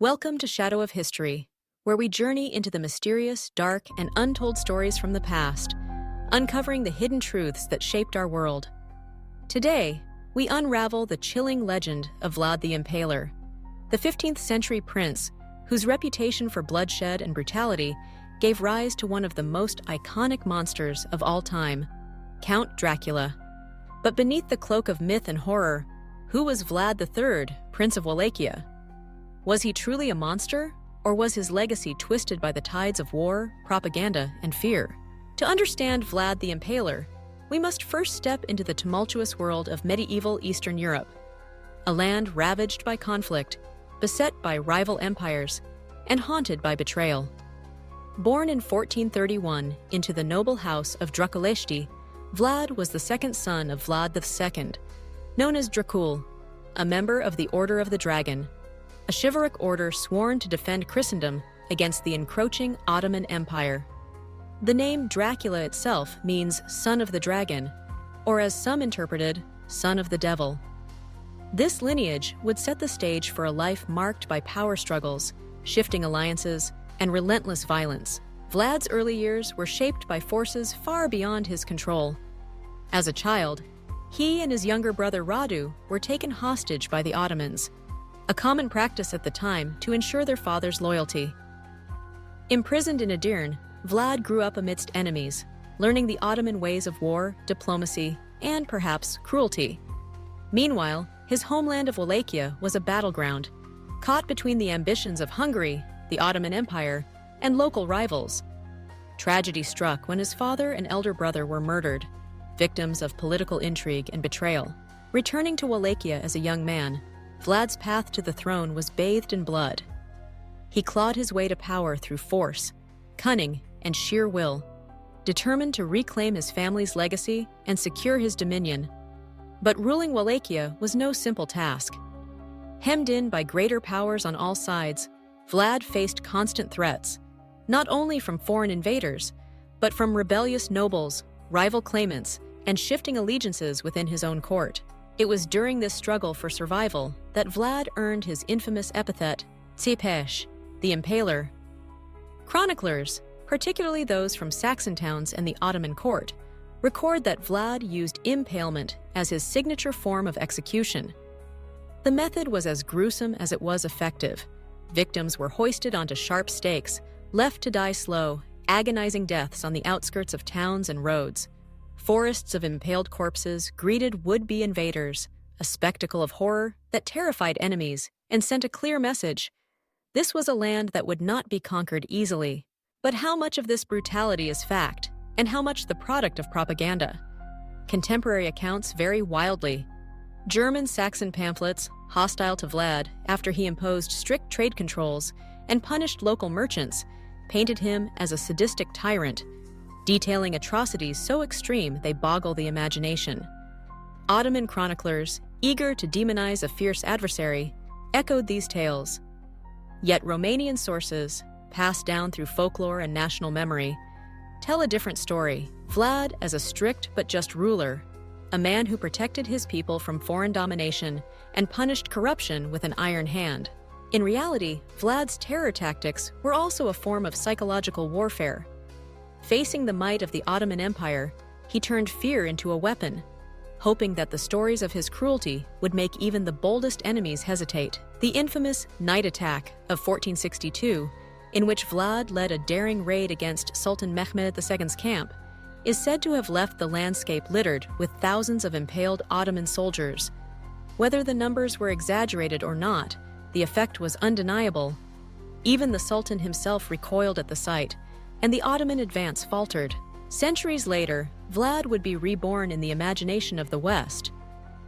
Welcome to Shadow of History, where we journey into the mysterious, dark, and untold stories from the past, uncovering the hidden truths that shaped our world. Today, we unravel the chilling legend of Vlad the Impaler, the 15th century prince whose reputation for bloodshed and brutality gave rise to one of the most iconic monsters of all time, Count Dracula. But beneath the cloak of myth and horror, who was Vlad III, Prince of Wallachia? Was he truly a monster, or was his legacy twisted by the tides of war, propaganda, and fear? To understand Vlad the Impaler, we must first step into the tumultuous world of medieval Eastern Europe, a land ravaged by conflict, beset by rival empires, and haunted by betrayal. Born in 1431 into the noble house of Dracula, Vlad was the second son of Vlad II, known as Dracula, a member of the Order of the Dragon, a chivalric order sworn to defend Christendom against the encroaching Ottoman Empire. The name Dracula itself means son of the dragon, or as some interpreted, son of the devil. This lineage would set the stage for a life marked by power struggles, shifting alliances, and relentless violence. Vlad's early years were shaped by forces far beyond his control. As a child, he and his younger brother Radu were taken hostage by the Ottomans, a common practice at the time to ensure their father's loyalty. Imprisoned in Edirne, Vlad grew up amidst enemies, learning the Ottoman ways of war, diplomacy, and perhaps cruelty. Meanwhile, his homeland of Wallachia was a battleground, caught between the ambitions of Hungary, the Ottoman Empire, and local rivals. Tragedy struck when his father and elder brother were murdered, victims of political intrigue and betrayal. Returning to Wallachia as a young man, Vlad's path to the throne was bathed in blood. He clawed his way to power through force, cunning, and sheer will, determined to reclaim his family's legacy and secure his dominion. But ruling Wallachia was no simple task. Hemmed in by greater powers on all sides, Vlad faced constant threats, not only from foreign invaders, but from rebellious nobles, rival claimants, and shifting allegiances within his own court. It was during this struggle for survival that Vlad earned his infamous epithet, Tsipesh, the Impaler. Chroniclers, particularly those from Saxon towns and the Ottoman court, record that Vlad used impalement as his signature form of execution. The method was as gruesome as it was effective. Victims were hoisted onto sharp stakes, left to die slow, agonizing deaths on the outskirts of towns and roads. Forests of impaled corpses greeted would-be invaders, a spectacle of horror that terrified enemies and sent a clear message. This was a land that would not be conquered easily. But how much of this brutality is fact, and how much the product of propaganda? Contemporary accounts vary wildly. German Saxon pamphlets, hostile to Vlad after he imposed strict trade controls and punished local merchants, painted him as a sadistic tyrant, detailing atrocities so extreme they boggle the imagination. Ottoman chroniclers, eager to demonize a fierce adversary, echoed these tales. Yet Romanian sources, passed down through folklore and national memory, tell a different story. Vlad as a strict but just ruler, a man who protected his people from foreign domination and punished corruption with an iron hand. In reality, Vlad's terror tactics were also a form of psychological warfare. Facing the might of the Ottoman Empire, he turned fear into a weapon, hoping that the stories of his cruelty would make even the boldest enemies hesitate. The infamous Night Attack of 1462, in which Vlad led a daring raid against Sultan Mehmed II's camp, is said to have left the landscape littered with thousands of impaled Ottoman soldiers. Whether the numbers were exaggerated or not, the effect was undeniable. Even the Sultan himself recoiled at the sight, and the Ottoman advance faltered. Centuries later, Vlad would be reborn in the imagination of the West,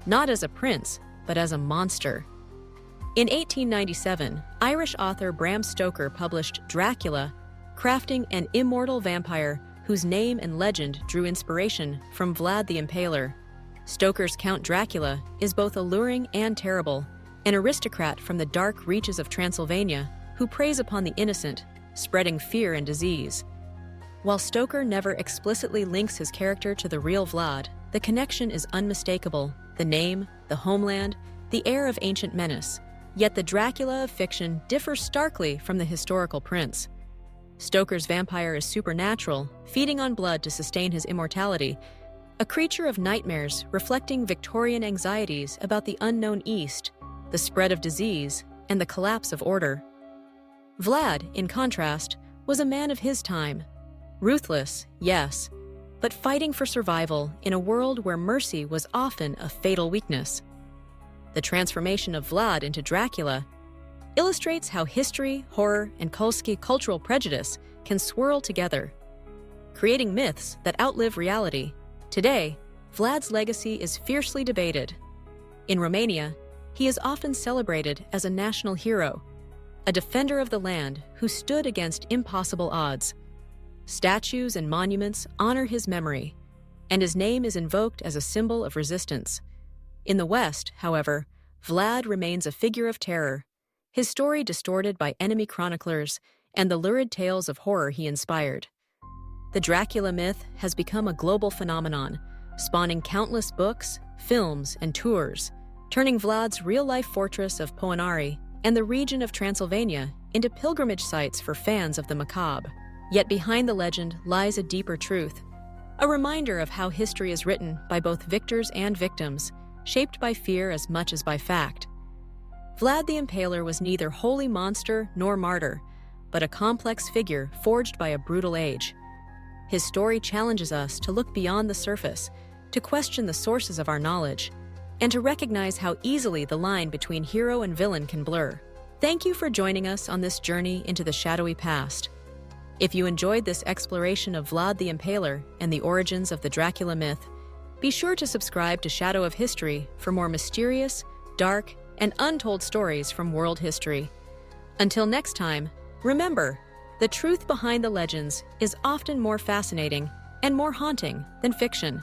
not as a prince, but as a monster. In 1897, Irish author Bram Stoker published Dracula, crafting an immortal vampire whose name and legend drew inspiration from Vlad the Impaler. Stoker's Count Dracula is both alluring and terrible, an aristocrat from the dark reaches of Transylvania who preys upon the innocent, spreading fear and disease. While Stoker never explicitly links his character to the real Vlad, the connection is unmistakable. The name, the homeland, the air of ancient menace. Yet the Dracula of fiction differs starkly from the historical prince. Stoker's vampire is supernatural, feeding on blood to sustain his immortality, a creature of nightmares reflecting Victorian anxieties about the unknown East, the spread of disease, and the collapse of order. Vlad, in contrast, was a man of his time. Ruthless, yes, but fighting for survival in a world where mercy was often a fatal weakness. The transformation of Vlad into Dracula illustrates how history, horror, and cultural prejudice can swirl together, creating myths that outlive reality. Today, Vlad's legacy is fiercely debated. In Romania, he is often celebrated as a national hero, a defender of the land who stood against impossible odds. Statues and monuments honor his memory, and his name is invoked as a symbol of resistance. In the West, however, Vlad remains a figure of terror, his story distorted by enemy chroniclers and the lurid tales of horror he inspired. The Dracula myth has become a global phenomenon, spawning countless books, films, and tours, turning Vlad's real-life fortress of Poenari and the region of Transylvania into pilgrimage sites for fans of the macabre. Yet behind the legend lies a deeper truth, a reminder of how history is written by both victors and victims, shaped by fear as much as by fact. Vlad the Impaler was neither holy monster nor martyr, but a complex figure forged by a brutal age. His story challenges us to look beyond the surface, to question the sources of our knowledge, and to recognize how easily the line between hero and villain can blur. Thank you for joining us on this journey into the shadowy past. If you enjoyed this exploration of Vlad the Impaler and the origins of the Dracula myth, be sure to subscribe to Shadow of History for more mysterious, dark, and untold stories from world history. Until next time, remember, the truth behind the legends is often more fascinating and more haunting than fiction.